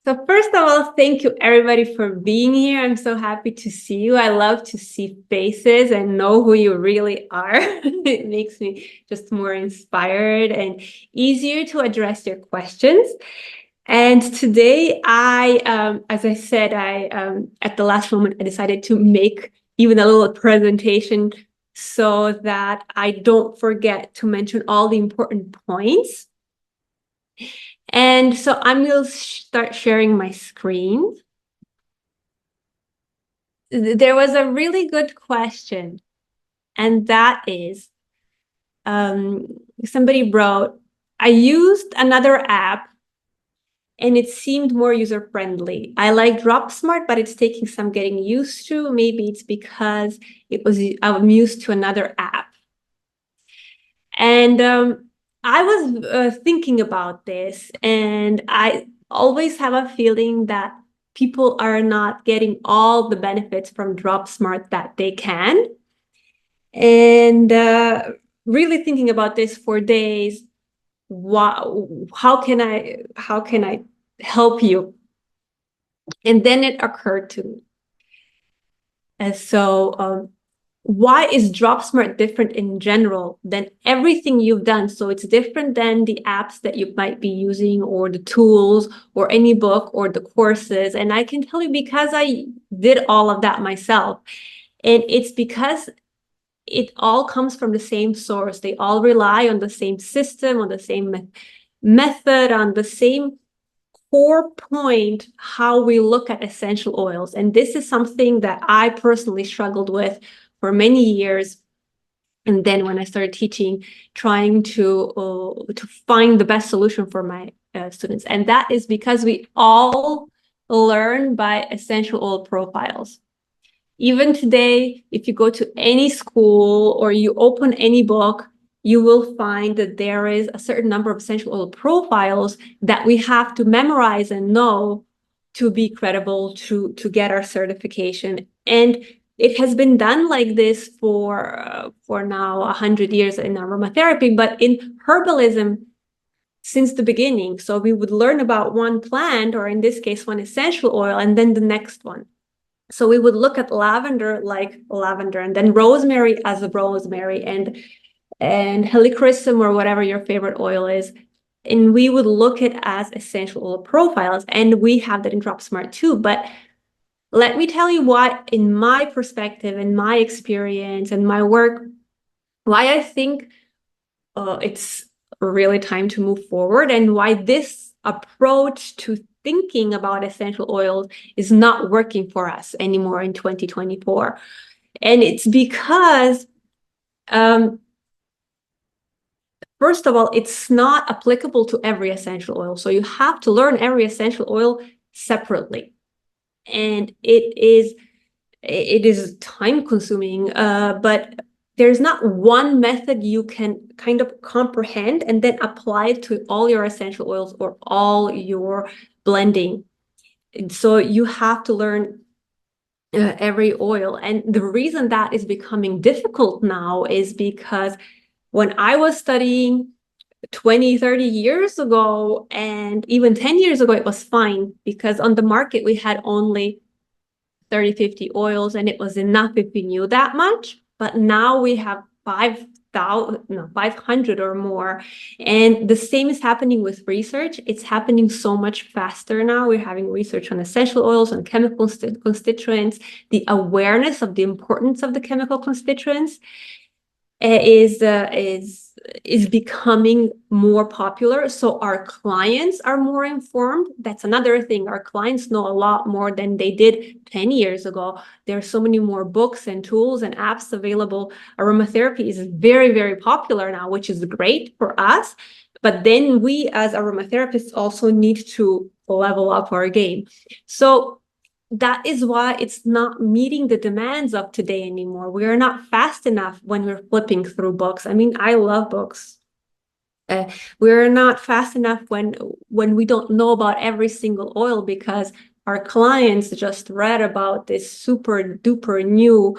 So first of all, thank you everybody for being here. I'm so happy to see you. I love to see faces and know who you really are. It makes me just more inspired and easier to address your questions. And today as I said, at the last moment, I decided to make even a little presentation so that I don't forget to mention all the important points. And so I'm going to start sharing my screen. There was a really good question, and that is, somebody wrote, I used another app and it seemed more user-friendly. I like Dropsmart, but it's taking some getting used to. Maybe it's because I'm used to another app. And I was thinking about this, and I always have a feeling that people are not getting all the benefits from Dropsmart that they can. And really thinking about this for days. Wow, how can I help you? And then it occurred to me. And so why is Dropsmart different in general than everything you've done? So it's different than the apps that you might be using, or the tools, or any book, or the courses. And I can tell you because I did all of that myself. And it's because it all comes from the same source. They all rely on the same system, on the same method, on the same core point, how we look at essential oils. And this is something that I personally struggled with for many years. And then when I started teaching, trying to find the best solution for my students. And that is because we all learn by essential oil profiles. Even today, if you go to any school or you open any book, you will find that there is a certain number of essential oil profiles that we have to memorize and know to be credible, to get our certification. And it has been done like this for now 100 years in aromatherapy, but in herbalism since the beginning. So we would learn about one plant, or in this case, one essential oil, and then the next one. So we would look at lavender like lavender, and then rosemary as a rosemary, and helichrysum, or whatever your favorite oil is. And we would look at as essential oil profiles, and we have that in Dropsmart too. But let me tell you why, in my perspective, in my experience, and my work, why I think it's really time to move forward, and why this approach to thinking about essential oils is not working for us anymore in 2024. And it's because, first of all, it's not applicable to every essential oil. So you have to learn every essential oil separately. And it is time consuming, but there's not one method you can kind of comprehend and then apply it to all your essential oils or all your blending. And so you have to learn every oil. And the reason that is becoming difficult now is because when I was studying 20, 30 years ago, and even 10 years ago, it was fine, because on the market, we had only 30, 50 oils, and it was enough if we knew that much. But now we have 500 or more. And the same is happening with research. It's happening so much faster now. We're having research on essential oils, on chemical constituents. The awareness of the importance of the chemical constituents is becoming more popular. So our clients are more informed. That's another thing. Our clients know a lot more than they did 10 years ago. There are so many more books and tools and apps available. Aromatherapy is very, very popular now, which is great for us. But then we as aromatherapists also need to level up our game. So that is why it's not meeting the demands of today anymore. We are not fast enough when we're flipping through books. I mean, I love books. We're not fast enough when we don't know about every single oil, because our clients just read about this super duper new,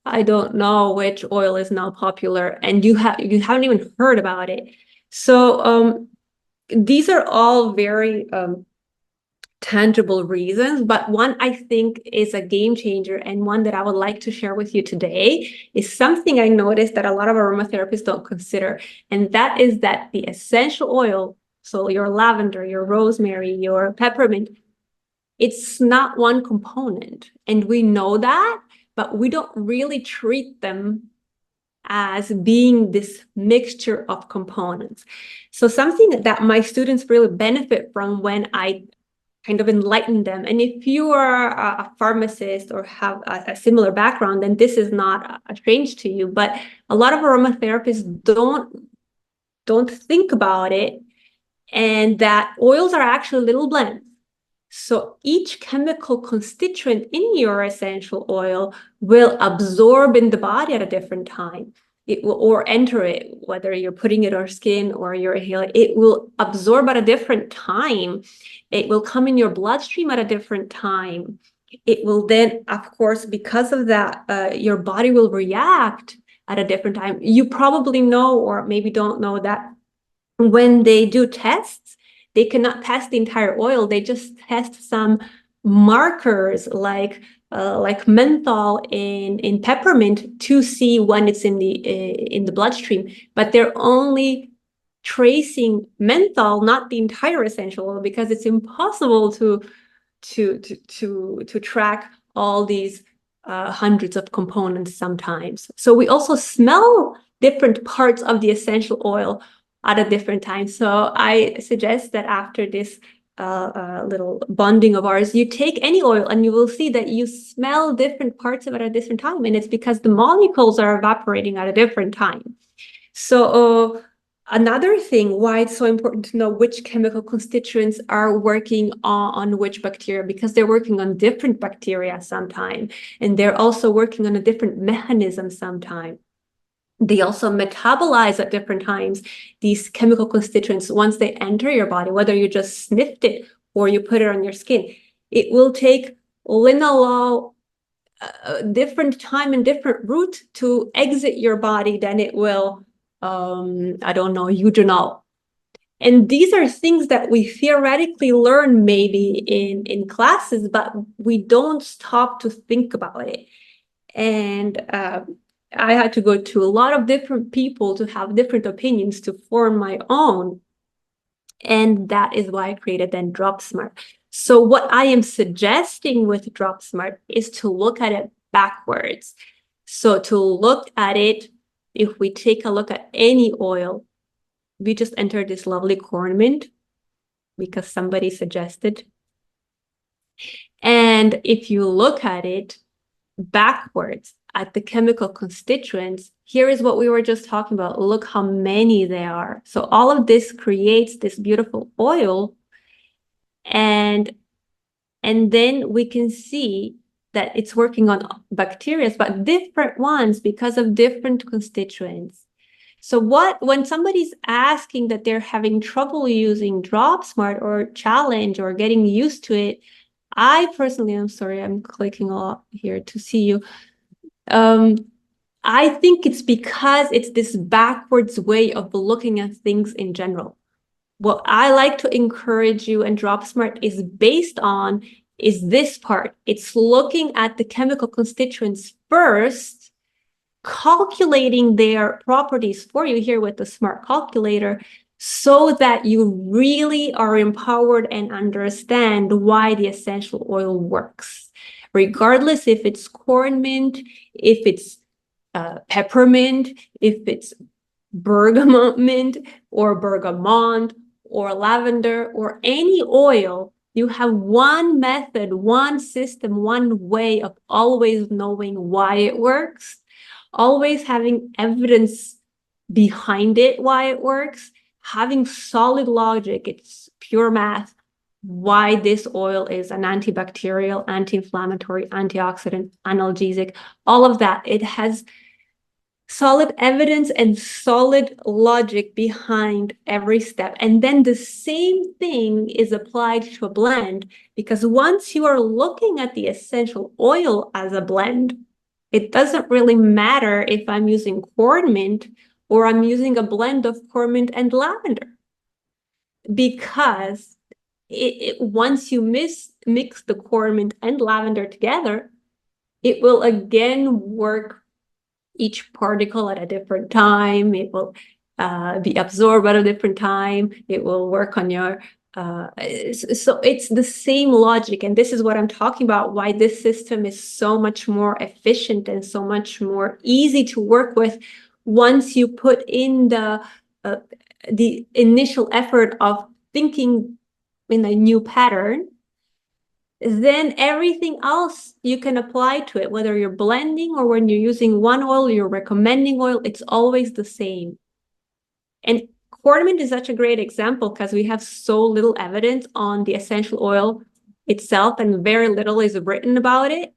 I don't know which oil is now popular, and you haven't even heard about it. So these are all very tangible reasons, but one I think is a game changer and one that I would like to share with you today is something I noticed that a lot of aromatherapists don't consider, and that is that the essential oil, so your lavender, your rosemary, your peppermint, it's not one component, and we know that, but we don't really treat them as being this mixture of components. So something that my students really benefit from when I kind of enlighten them. And if you are a pharmacist or have a similar background, then this is not strange to you. But a lot of aromatherapists don't think about it, and that oils are actually little blends. So each chemical constituent in your essential oil will absorb in the body at a different time. It will, or enter it, whether you're putting it on skin or you're inhaling, it will absorb at a different time. It will come in your bloodstream at a different time. It will then, of course, because of that, your body will react at a different time. You probably know, or maybe don't know, that when they do tests, they cannot test the entire oil. They just test some markers like menthol in peppermint to see when it's in the bloodstream. But they're only tracing menthol, not the entire essential oil, because it's impossible to track all these hundreds of components sometimes. So we also smell different parts of the essential oil at a different time. So I suggest that after this little bonding of ours, you take any oil and you will see that you smell different parts of it at a different time. And it's because the molecules are evaporating at a different time. So another thing why it's so important to know which chemical constituents are working on which bacteria, because they're working on different bacteria sometimes, and they're also working on a different mechanism sometimes. They also metabolize at different times, these chemical constituents, once they enter your body, whether you just sniffed it or you put it on your skin. It will take linalool different time and different route to exit your body than it will, I don't know, eugenol. And these are things that we theoretically learn maybe in classes, but we don't stop to think about it. And I had to go to a lot of different people to have different opinions to form my own. And that is why I created then Dropsmart. So what I am suggesting with Dropsmart is to look at it backwards. So to look at it, if we take a look at any oil, we just entered this lovely corn mint because somebody suggested. And if you look at it backwards at the chemical constituents, here is what we were just talking about. Look how many there are. So all of this creates this beautiful oil. And then we can see that it's working on bacteria, but different ones because of different constituents. So when somebody's asking that they're having trouble using Dropsmart or Challenge or getting used to it, I personally, I'm sorry, I'm clicking a lot here to see you. I think it's because it's this backwards way of looking at things in general. What I like to encourage you and Dropsmart is based on is this part. It's looking at the chemical constituents first, calculating their properties for you here with the smart calculator, so that you really are empowered and understand why the essential oil works. Regardless if it's corn mint, if it's peppermint, if it's bergamot mint or bergamot or lavender or any oil, you have one method, one system, one way of always knowing why it works, always having evidence behind it, why it works, having solid logic, it's pure math, why this oil is an antibacterial, anti-inflammatory, antioxidant, analgesic, all of that. It has solid evidence and solid logic behind every step. And then the same thing is applied to a blend, because once you are looking at the essential oil as a blend, it doesn't really matter if I'm using corn mint or I'm using a blend of corn mint and lavender, because once you mix the cornmeal and lavender together, it will again work each particle at a different time. It will be absorbed at a different time. It will work on your so it's the same logic, and this is what I'm talking about, why this system is so much more efficient and so much more easy to work with once you put in the initial effort of thinking in a new pattern. Then everything else you can apply to it, whether you're blending or when you're using one oil, you're recommending oil, it's always the same. And cornmeal is such a great example because we have so little evidence on the essential oil itself and very little is written about it.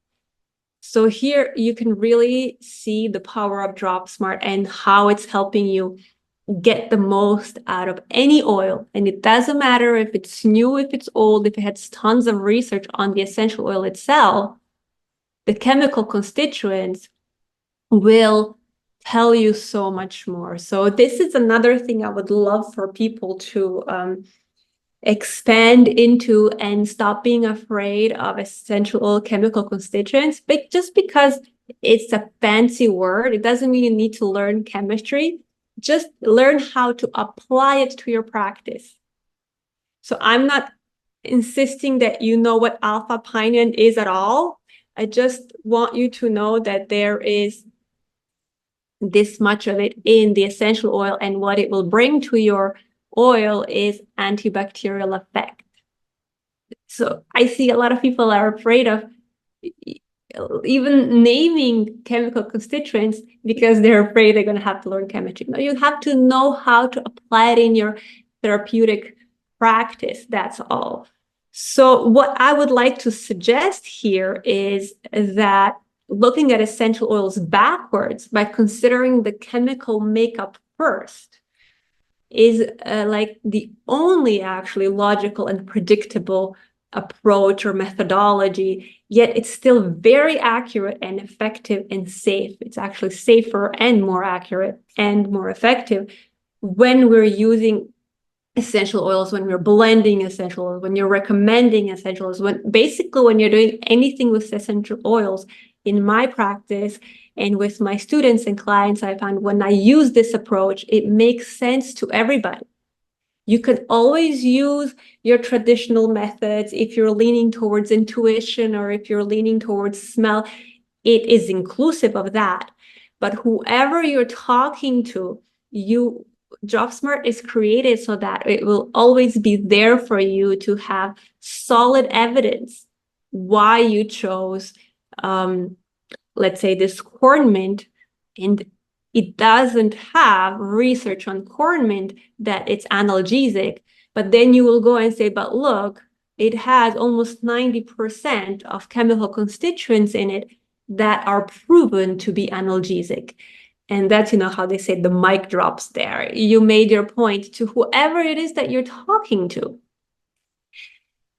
So here you can really see the power of Dropsmart and how it's helping you get the most out of any oil. And it doesn't matter if it's new, if it's old, if it has tons of research on the essential oil itself, the chemical constituents will tell you so much more. So this is another thing I would love for people to expand into and stop being afraid of essential oil chemical constituents. But just because it's a fancy word, it doesn't mean you need to learn chemistry. Just learn how to apply it to your practice. So I'm not insisting that you know what alpha pinene is at all. I just want you to know that there is this much of it in the essential oil, and what it will bring to your oil is antibacterial effect. So I see a lot of people are afraid of even naming chemical constituents because they're afraid they're going to have to learn chemistry. No, you have to know how to apply it in your therapeutic practice. That's all. So what I would like to suggest here is that looking at essential oils backwards by considering the chemical makeup first is like the only actually logical and predictable approach or methodology, yet it's still very accurate and effective and safe. It's actually safer and more accurate and more effective when we're using essential oils, when we're blending essential oils, when you're recommending essential oils, when you're doing anything with essential oils. In my practice and with my students and clients, I found when I use this approach, it makes sense to everybody. You can always use your traditional methods if you're leaning towards intuition or if you're leaning towards smell. It is inclusive of that. But whoever you're talking to, Dropsmart is created so that it will always be there for you to have solid evidence why you chose, let's say, this cornmeal, and it doesn't have research on cornmeal that it's analgesic. But then you will go and say, but look, it has almost 90% of chemical constituents in it that are proven to be analgesic. And that's, how they say the mic drops there. You made your point to whoever it is that you're talking to.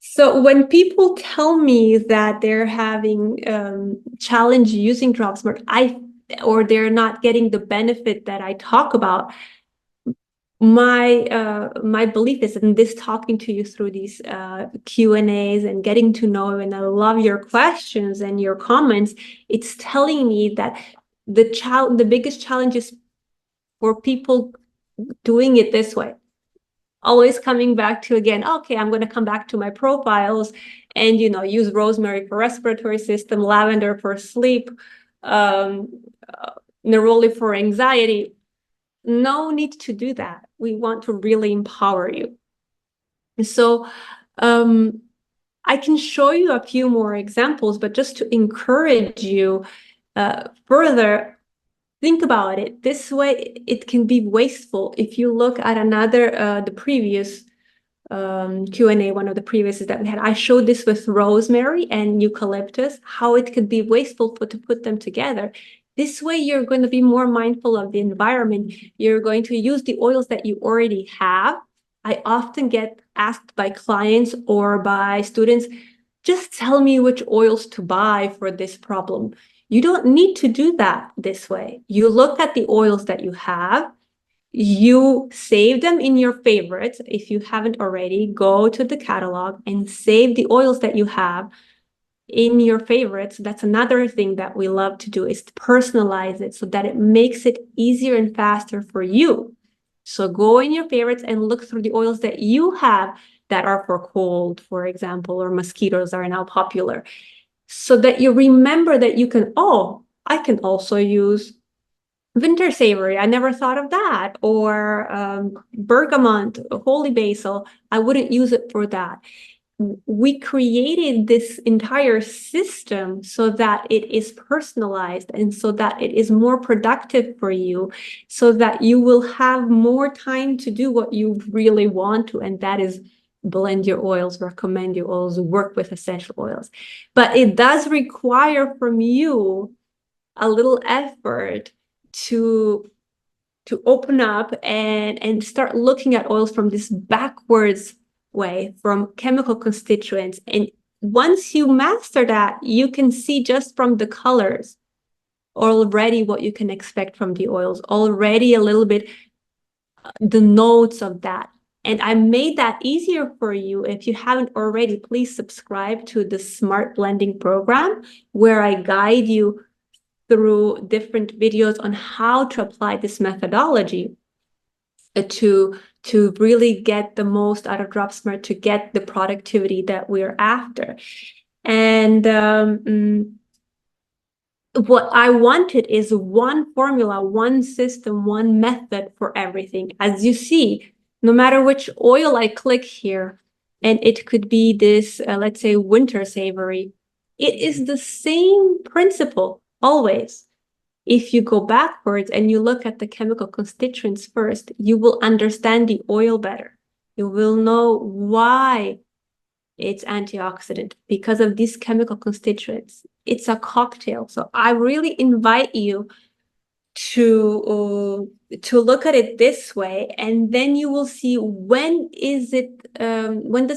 So when people tell me that they're having challenge using Dropsmart, or they're not getting the benefit that I talk about, my belief is in this, talking to you through these Q&As and getting to know, and I love your questions and your comments. It's telling me that the biggest challenge is for people doing it this way. Always coming back to, again, okay, I'm going to come back to my profiles and, use rosemary for respiratory system, lavender for sleep, neroli for anxiety. No need to do that. We want to really empower you. So I can show you a few more examples, but just to encourage you further, think about it. This way, it can be wasteful. If you look at the previous Q&A, one of the previous that we had, I showed this with rosemary and eucalyptus, how it could be wasteful to put them together. This way, you're going to be more mindful of the environment. You're going to use the oils that you already have. I often get asked by clients or by students, just tell me which oils to buy for this problem. You don't need to do that this way. You look at the oils that you have, you save them in your favorites. If you haven't already, go to the catalog and save the oils that you have in your favorites. That's another thing that we love to do, is to personalize it so that it makes it easier and faster for you. So go in your favorites and look through the oils that you have that are for cold, for example, or mosquitoes are now popular, so that you remember that you can, oh, I can also use winter savory. I never thought of that. Or bergamot, holy basil. I wouldn't use it for that. We created this entire system so that it is personalized and so that it is more productive for you, so that you will have more time to do what you really want to, and that is blend your oils, recommend your oils, work with essential oils. But it does require from you a little effort to open up and start looking at oils from this backwards way, from chemical constituents. And once you master that, you can see just from the colors already what you can expect from the oils, already a little bit the notes of that. And I made that easier for you. If you haven't already, please subscribe to the Smart Blending program, where I guide you through different videos on how to apply this methodology to really get the most out of Dropsmart, to get the productivity that we're after. And what I wanted is one formula, one system, one method for everything. As you see, no matter which oil I click here, and it could be this, let's say, winter savory, it is the same principle always. If you go backwards and you look at the chemical constituents first, you will understand the oil better. You will know why it's antioxidant, because of these chemical constituents. It's a cocktail. So I really invite you to look at it this way, and then you will see when does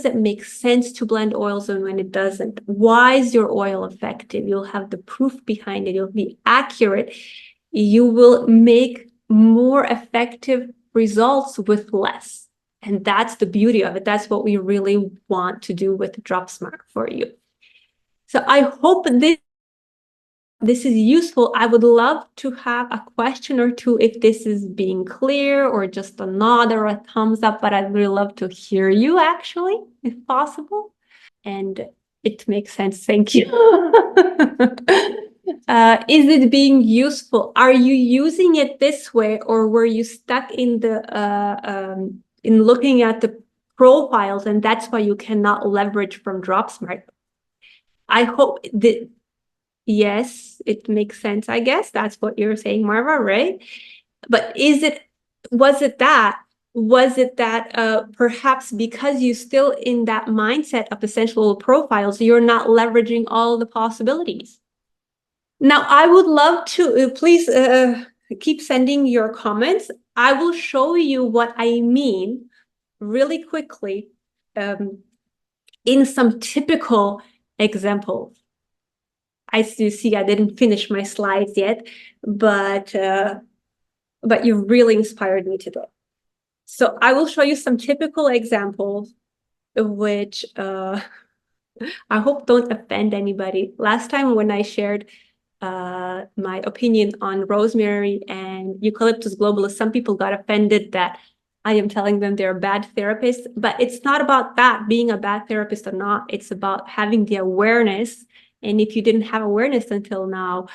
it make sense to blend oils and when it doesn't. Why is your oil effective? You'll have the proof behind it. You'll be accurate. You will make more effective results with less. And that's the beauty of it. That's what we really want to do with Dropsmart for you. So I hope this is useful. I would love to have a question or two if this is being clear, or just a nod or a thumbs up, but I'd really love to hear you actually, if possible. And it makes sense. Thank you. Is it being useful? Are you using it this way, or were you stuck in in looking at the profiles, and that's why you cannot leverage from Dropsmart? I hope that, yes, it makes sense. I guess that's what you're saying, Marva, right? But was it that perhaps because you're still in that mindset of essential profiles, you're not leveraging all the possibilities? Now, I would love to, please keep sending your comments. I will show you what I mean really quickly in some typical examples. As you see, I didn't finish my slides yet, but you really inspired me today. So I will show you some typical examples, which I hope don't offend anybody. Last time when I shared my opinion on rosemary and eucalyptus globulus, some people got offended that I am telling them they're bad therapists, but it's not about that, being a bad therapist or not. It's about having the awareness. And if you didn't have awareness until now,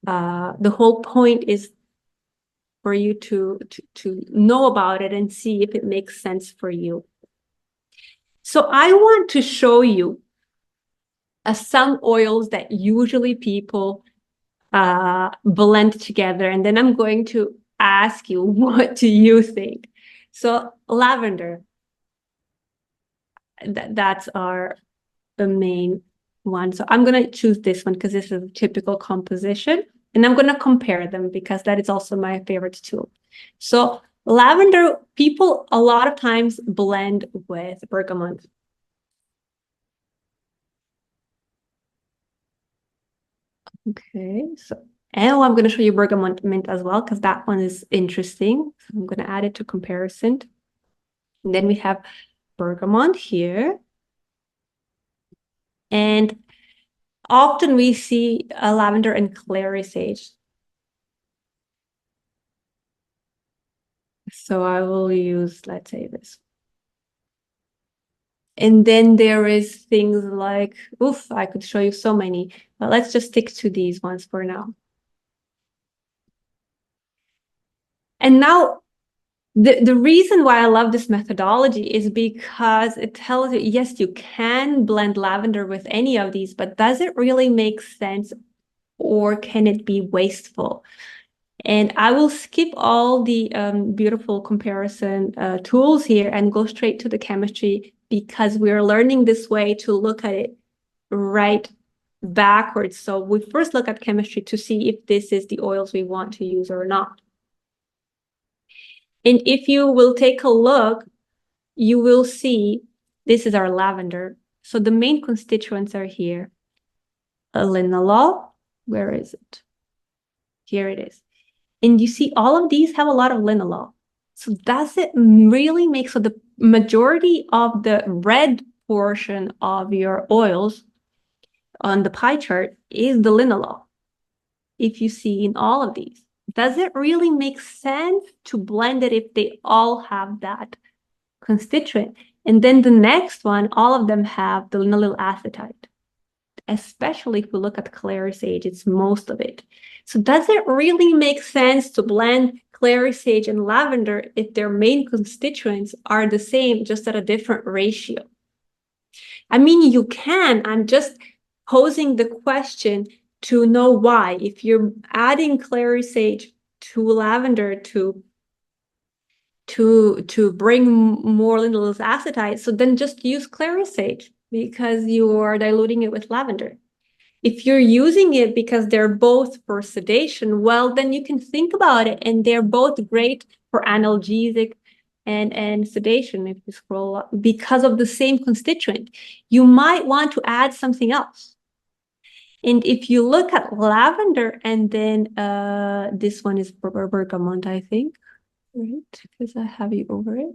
the whole point is for you to know about it and see if it makes sense for you. So I want to show you some oils that usually people blend together, and then I'm going to ask you, what do you think? So lavender, that's the main one. So I'm going to choose this one because this is a typical composition, and I'm going to compare them because that is also my favorite tool. So lavender, people a lot of times blend with bergamot. Okay, so And I'm going to show you bergamot mint as well, because that one is interesting. So I'm going to add it to comparison. And then we have bergamot here. And often we see lavender and clary sage. So I will use, let's say this. And then there is things like, oof, I could show you so many, but let's just stick to these ones for now. And now the reason why I love this methodology is because it tells you, yes, you can blend lavender with any of these, but does it really make sense, or can it be wasteful? And I will skip all the beautiful comparison tools here and go straight to the chemistry, because we're learning this way to look at it right backwards. So we first look at chemistry to see if this is the oils we want to use or not. And if you will take a look, you will see this is our lavender. So the main constituents are here. A linalool, where is it? Here it is. And you see all of these have a lot of linalool. So does it really make, so the majority of the red portion of your oils on the pie chart is the linalool. If you see in all of these, does it really make sense to blend it if they all have that constituent? And then the next one, all of them have the linolyl acetate. Especially if we look at clary sage, it's most of it. So does it really make sense to blend clary sage and lavender if their main constituents are the same, just at a different ratio? I mean, you can. I'm just posing the question to know why. If you're adding clary sage to lavender to bring more linolyl acetate, so then just use clary sage because you are diluting it with lavender. If you're using it because they're both for sedation, well, then you can think about it, and they're both great for analgesic and sedation. If you scroll up, because of the same constituent, you might want to add something else. And if you look at lavender, and then this one is bergamot, I think, right? Because I have you over it.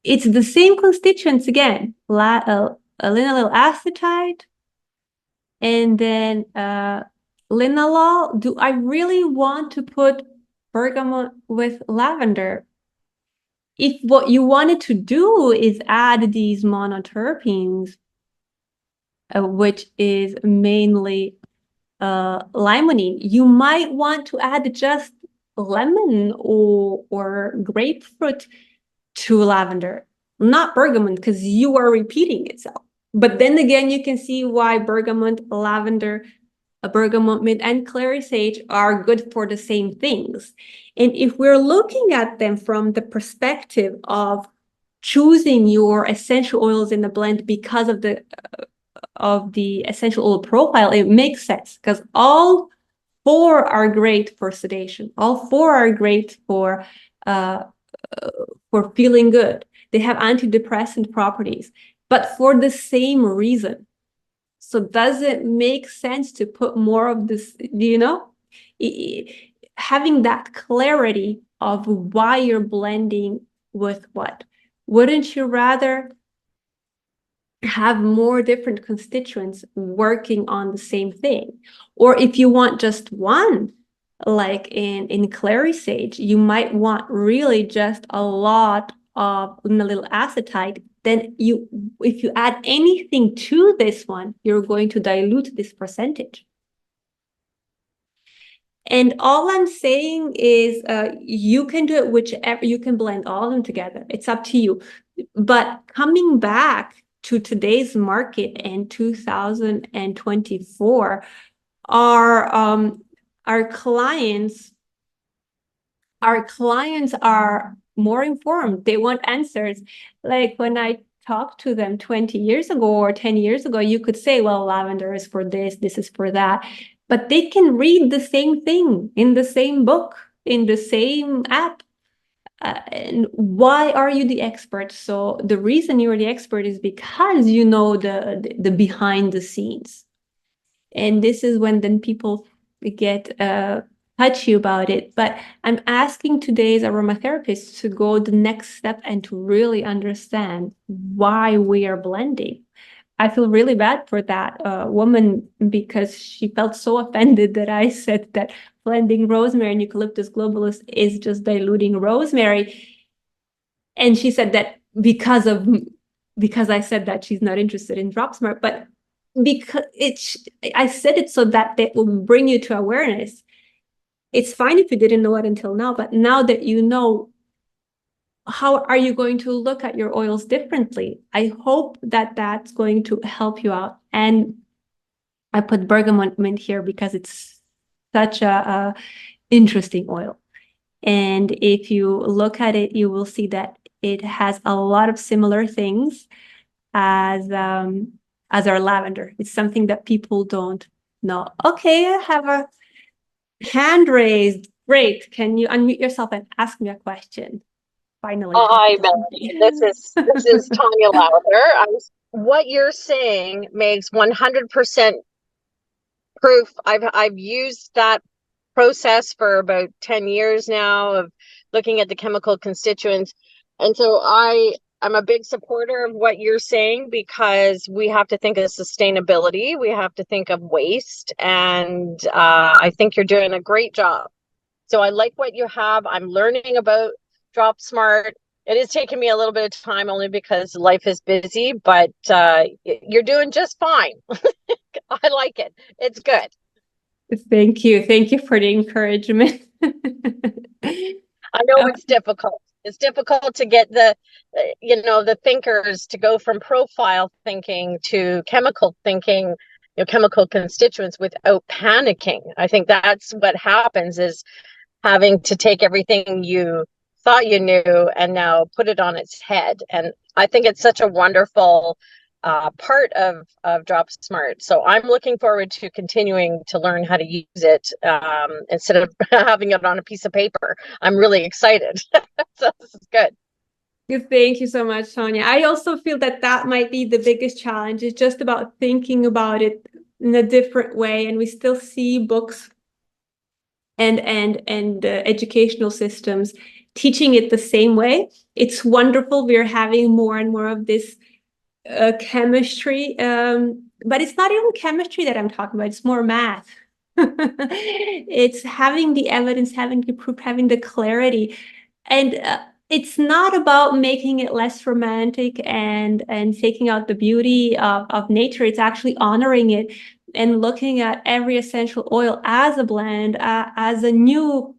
It's the same constituents again, linolyl acetate, and then linalool. Do I really want to put bergamot with lavender? If what you wanted to do is add these monoterpenes, which is mainly limonene, you might want to add just lemon or grapefruit to lavender, not bergamot, because you are repeating itself. But then again, you can see why bergamot, lavender, bergamot mint, and clary sage are good for the same things. And if we're looking at them from the perspective of choosing your essential oils in the blend because of the essential oil profile, it makes sense, because all four are great for sedation. All four are great for feeling good. They have antidepressant properties, but for the same reason. So does it make sense to put more of this, having that clarity of why you're blending with what? Wouldn't you rather have more different constituents working on the same thing? Or if you want just one, like in clary sage, you might want really just a lot of linolyl acetate. Then if you add anything to this one, you're going to dilute this percentage. And all I'm saying is you can do it whichever, you can blend all of them together. It's up to you. But coming back to today's market in 2024, our clients are more informed. They want answers. Like when I talked to them 20 years ago or 10 years ago, you could say, well, lavender is for this, this is for that. But they can read the same thing in the same book, in the same app. And why are you the expert? So the reason you're the expert is because you know the behind the scenes. And this is when then people get touchy about it, but I'm asking today's aromatherapists to go the next step and to really understand why we are blending. I feel really bad for that woman because she felt so offended that I said that blending rosemary and eucalyptus globulus is just diluting rosemary. And she said that because I said that she's not interested in Dropsmart, but because I said it so that it will bring you to awareness. It's fine if you didn't know it until now, but now that you know, how are you going to look at your oils differently? I hope that that's going to help you out. And I put bergamot mint here because it's such a interesting oil. And if you look at it, you will see that it has a lot of similar things as our lavender. It's something that people don't know. Okay, I have a hand raised. Great. Can you unmute yourself and ask me a question? Finally, Hi, talking to Melanie. somebody. This is Tanya Lavender. What you're saying makes 100% proof. I've used that process for about 10 years now of looking at the chemical constituents. And so I'm a big supporter of what you're saying because we have to think of sustainability. We have to think of waste. And I think you're doing a great job. So I like what you have. I'm learning about Dropsmart. It is taking me a little bit of time only because life is busy, but you're doing just fine. I like it. It's good. Thank you. Thank you for the encouragement. I know it's difficult. It's difficult to get the thinkers to go from profile thinking to chemical thinking, chemical constituents without panicking. I think that's what happens is having to take everything you thought you knew and now put it on its head. And I think it's such a wonderful part of Dropsmart. So I'm looking forward to continuing to learn how to use it instead of having it on a piece of paper. I'm really excited. So this is good. Thank you so much, Tanya. I also feel that that might be the biggest challenge. It's just about thinking about it in a different way. And we still see books and educational systems teaching it the same way. It's wonderful. We're having more and more of this chemistry, but it's not even chemistry that I'm talking about. It's more math. It's having the evidence, having the proof, having the clarity, and it's not about making it less romantic and taking out the beauty of nature. It's actually honoring it and looking at every essential oil as a blend, as a new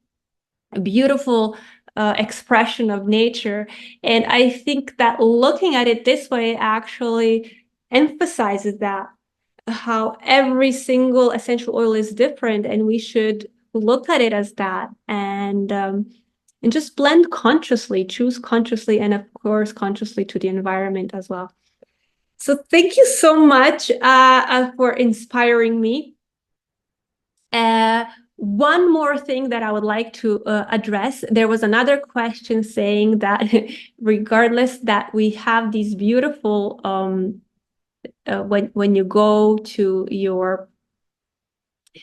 beautiful expression of nature. And I think that looking at it this way actually emphasizes that how every single essential oil is different, and we should look at it as that and just blend consciously, choose consciously, and of course consciously to the environment as well. So thank you so much for inspiring me. Uh, one more thing that I would like to address. There was another question saying that regardless that we have these beautiful when you go to your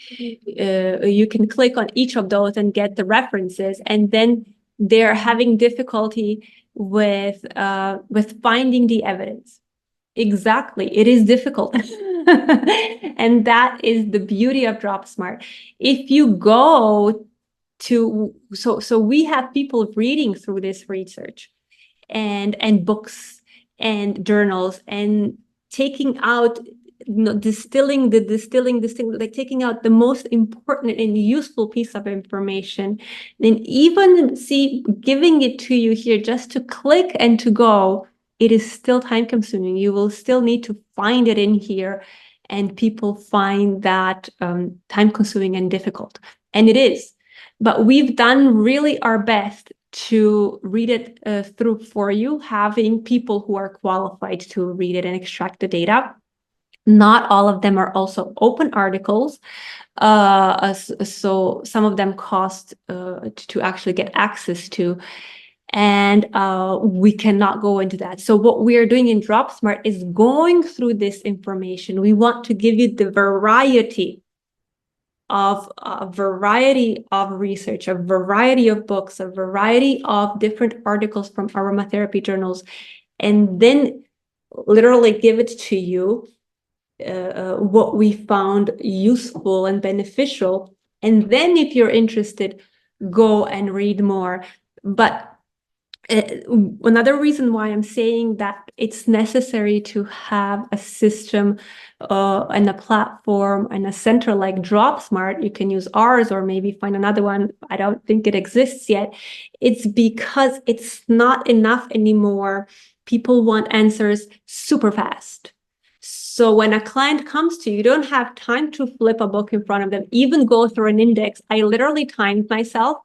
you can click on each of those and get the references, and then they're having difficulty with finding the evidence. Exactly, it is difficult. And that is the beauty of Dropsmart. If you go to so we have people reading through this research and books and journals and taking out, distilling, like taking out the most important and useful piece of information, and even see giving it to you here just to click and to go. It is still time consuming. You will still need to find it in here, and people find that time consuming and difficult, and it is. But we've done really our best to read it through for you, having people who are qualified to read it and extract the data. Not all of them are also open articles. So some of them cost to actually get access to. And we cannot go into that. So what we are doing in Dropsmart is going through this information. We want to give you the variety of a variety of research, a variety of books, a variety of different articles from aromatherapy journals, and then literally give it to you, what we found useful and beneficial. And then if you're interested, go and read more. But another reason why I'm saying that it's necessary to have a system and a platform and a center like Dropsmart, you can use ours or maybe find another one. I don't think it exists yet. It's because it's not enough anymore. People want answers super fast. So when a client comes to you, you don't have time to flip a book in front of them, even go through an index. I literally timed myself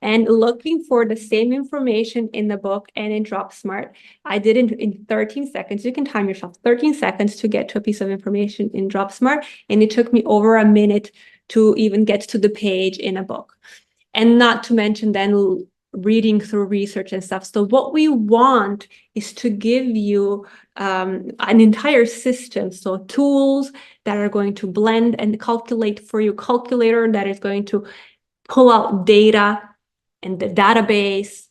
and looking for the same information in the book and in Dropsmart. I did it in 13 seconds. You can time yourself 13 seconds to get to a piece of information in Dropsmart. And it took me over a minute to even get to the page in a book. And not to mention then reading through research and stuff. So what we want is to give you an entire system. So tools that are going to blend and calculate for you, calculator that is going to pull out data and the database,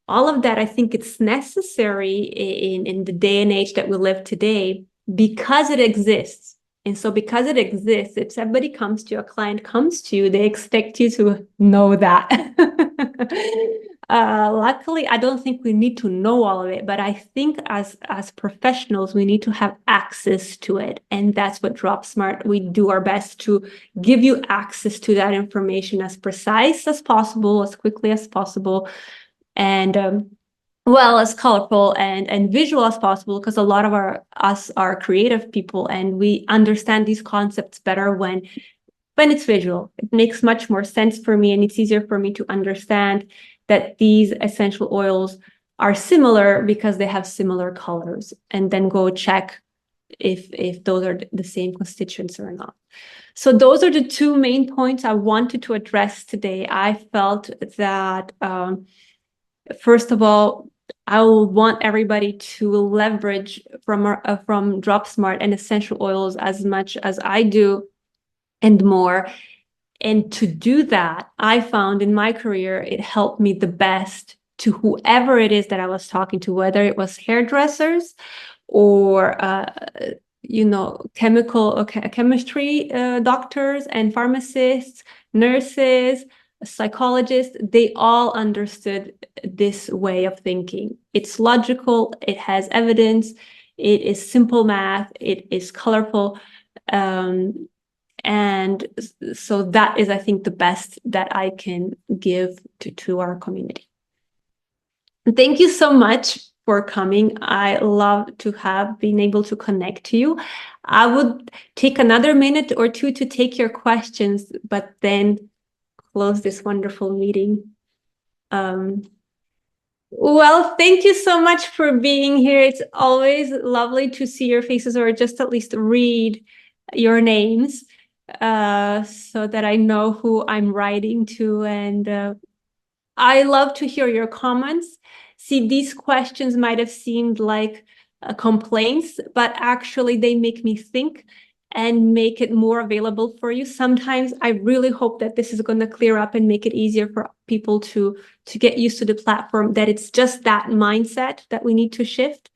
all of that. I think it's necessary in the day and age that we live today because it exists. And so because it exists, if somebody comes to you, a client comes to you, they expect you to know that. Luckily, I don't think we need to know all of it, but I think as professionals, we need to have access to it. And that's what Dropsmart, we do our best to give you access to that information as precise as possible, as quickly as possible, and well, as colorful and visual as possible, because a lot of us are creative people and we understand these concepts better when it's visual. It makes much more sense for me and it's easier for me to understand that these essential oils are similar because they have similar colors, and then go check if those are the same constituents or not. So those are the two main points I wanted to address today. I felt that first of all, I will want everybody to leverage from Dropsmart and essential oils as much as I do and more. And to do that, I found in my career, it helped me the best to whoever it is that I was talking to, whether it was hairdressers or chemistry doctors and pharmacists, nurses, psychologists. They all understood this way of thinking. It's logical, it has evidence, it is simple math, it is colorful. And so that is, I think, the best that I can give to our community. Thank you so much for coming. I love to have been able to connect to you. I would take another minute or two to take your questions, but then close this wonderful meeting. Well, thank you so much for being here. It's always lovely to see your faces or just at least read your names so that I know who I'm writing to. And I love to hear your comments. See, these questions might have seemed like complaints, but actually they make me think and make it more available for you. Sometimes I really hope that this is going to clear up and make it easier for people to get used to the platform, that it's just that mindset that we need to shift.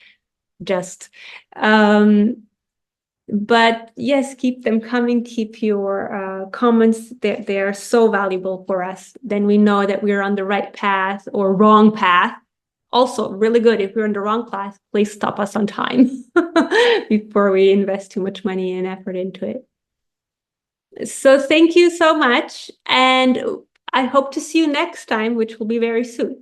But yes, keep them coming. Keep your comments. They're so valuable for us. Then we know that we're on the right path or wrong path. Also, really good if we're on the wrong path, please stop us on time before we invest too much money and effort into it. So thank you so much. And I hope to see you next time, which will be very soon.